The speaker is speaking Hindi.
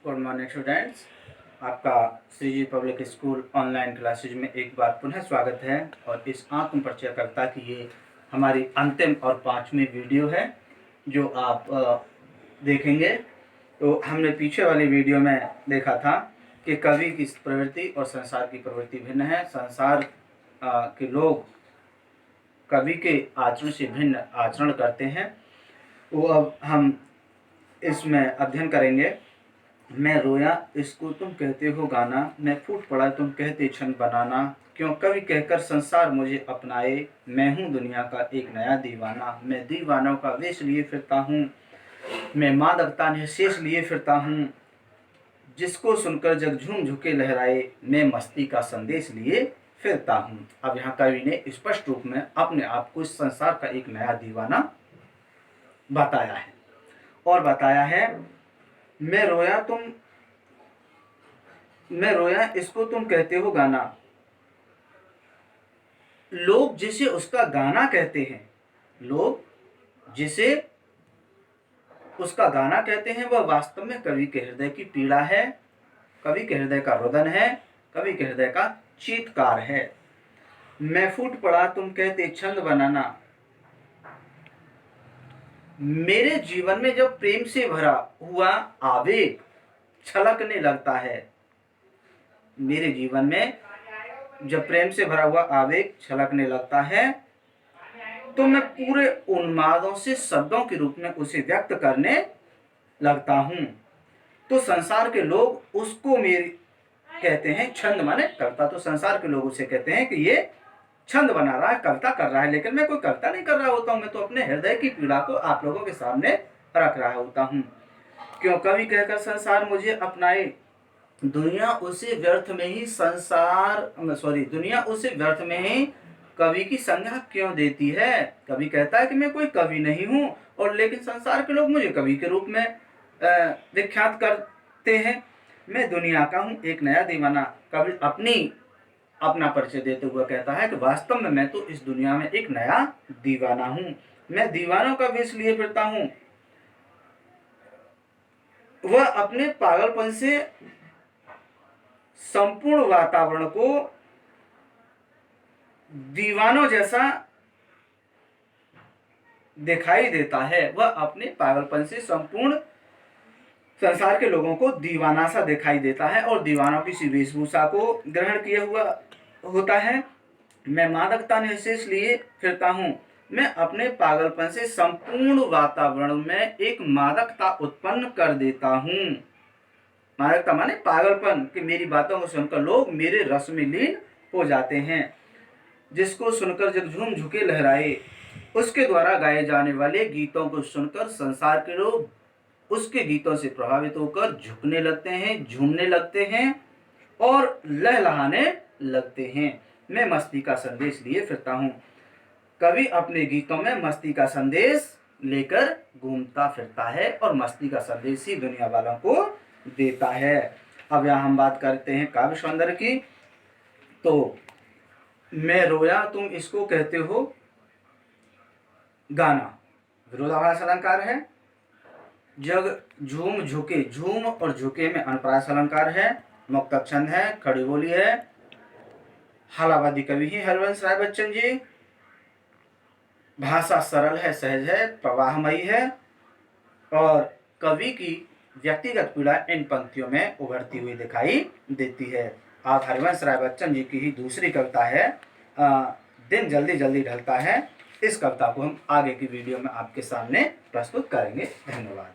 Good morning students. आपका श्री जी पब्लिक स्कूल ऑनलाइन क्लासेज में एक बार पुनः स्वागत है। और इस आत्म परिचय कविता की ये हमारी अंतिम और 5वीं वीडियो है जो आप देखेंगे। तो हमने पीछे वाली वीडियो में देखा था कि कवि की प्रवृत्ति और संसार की प्रवृत्ति भिन्न है। संसार के लोग कवि के आचरण से भिन्न आचरण करते हैं। वो अब हम इसमें अध्ययन करेंगे। मैं रोया इसको तुम कहते हो गाना, मैं फूट पड़ा तुम कहते क्षण बनाना, क्यों कवि कहकर संसार मुझे अपनाए, मैं हूँ दुनिया का एक नया दीवाना। मैं दीवानों का वेश लिए फिरता हूँ, मैं मादकता ने शेष लिए फिरता हूँ, जिसको सुनकर जग झूम झुके लहराए, मैं मस्ती का संदेश लिए फिरता हूँ। अब यहाँ कवि ने स्पष्ट रूप में अपने आप को इस संसार का एक नया दीवाना बताया है और बताया है मैं रोया इसको तुम कहते हो गाना। लोग जिसे उसका गाना कहते हैं, लोग जिसे उसका गाना कहते हैं, वह वास्तव में कवि के हृदय की पीड़ा है, कवि के हृदय का रुदन है, कवि के हृदय का चीत्कार है। मैं फूट पड़ा तुम कहते छंद बनाना। मेरे जीवन में जब प्रेम से भरा हुआ आवेग छलकने लगता है, मेरे जीवन में जब प्रेम से भरा हुआ आवेग छलकने लगता है, तो मैं पूरे उन्मादों से शब्दों के रूप में उसे व्यक्त करने लगता हूँ। तो संसार के लोग उसको मेरी कहते हैं छंद माने कविता। तो संसार के लोग उसे कहते हैं कि ये छंद बना रहा है, कविता कर रहा है, लेकिन मैं कोई कविता नहीं कर रहा होता हूँ। मैं तो अपने हृदय की पीड़ा को आप लोगों के सामने रख रहा होता हूँ। क्यों कवि कहकर संसार मुझे अपनाए, दुनिया उसे व्यर्थ में ही दुनिया उसे व्यर्थ में ही कवि की संज्ञा क्यों देती है। कवि कहता है कि मैं कोई कवि नहीं हूँ, और लेकिन संसार के लोग मुझे कवि के रूप में विख्यात करते हैं। मैं दुनिया का हूँ एक नया दीवाना। कवि अपना परिचय देते हुए कहता है कि वास्तव में मैं तो इस दुनिया में एक नया दीवाना हूँ। मैं दीवानों का वेश लिए फिरता हूँ। वह अपने पागलपन से संपूर्ण वातावरण को दीवानों जैसा दिखाई देता है। वह अपने पागलपन से संपूर्ण संसार के लोगों को दीवाना सा दिखाई देता है और दीवानों की सी वेशभूषा को ग्रहण किया हुआ होता है। मैं मादकता ने शेष लिए फिरता हूँ। मैं अपने पागलपन से संपूर्ण वातावरण में एक मादकता उत्पन्न कर देता हूँ। मादकता माने पागलपन, कि मेरी बातों को सुनकर लोग मेरे रस में लीन हो जाते हैं। जिसको सुनकर जब झूम झुके लहराए, उसके द्वारा गाए जाने वाले गीतों को सुनकर संसार के लोग उसके गीतों से प्रभावित होकर झुकने लगते हैं, झूमने लगते हैं और लहलहाने लगते हैं। मैं मस्ती का संदेश लिए फिरता हूँ। कवि अपने गीतों में मस्ती का संदेश लेकर घूमता फिरता है और मस्ती का संदेश ही दुनिया वालों को देता है। अब यहाँ हम बात करते हैं काव्य सौंदर्य की। तो मैं रोया तुम इसको कहते हो गाना, विरोधाभास अलंकार है। जग झूम झुके, झूम और झुके में अनुप्रास अलंकार है। मुक्तक छंद है, खड़ी बोली है। हालावादी कवि ही हरिवंश राय बच्चन जी। भाषा सरल है, सहज है, प्रवाहमयी है और कवि की व्यक्तिगत पीड़ा इन पंक्तियों में उभरती हुई दिखाई देती है। आज हरिवंश राय बच्चन जी की ही दूसरी कविता है दिन जल्दी जल्दी ढलता है। इस कविता को हम आगे की वीडियो में आपके सामने प्रस्तुत करेंगे। धन्यवाद।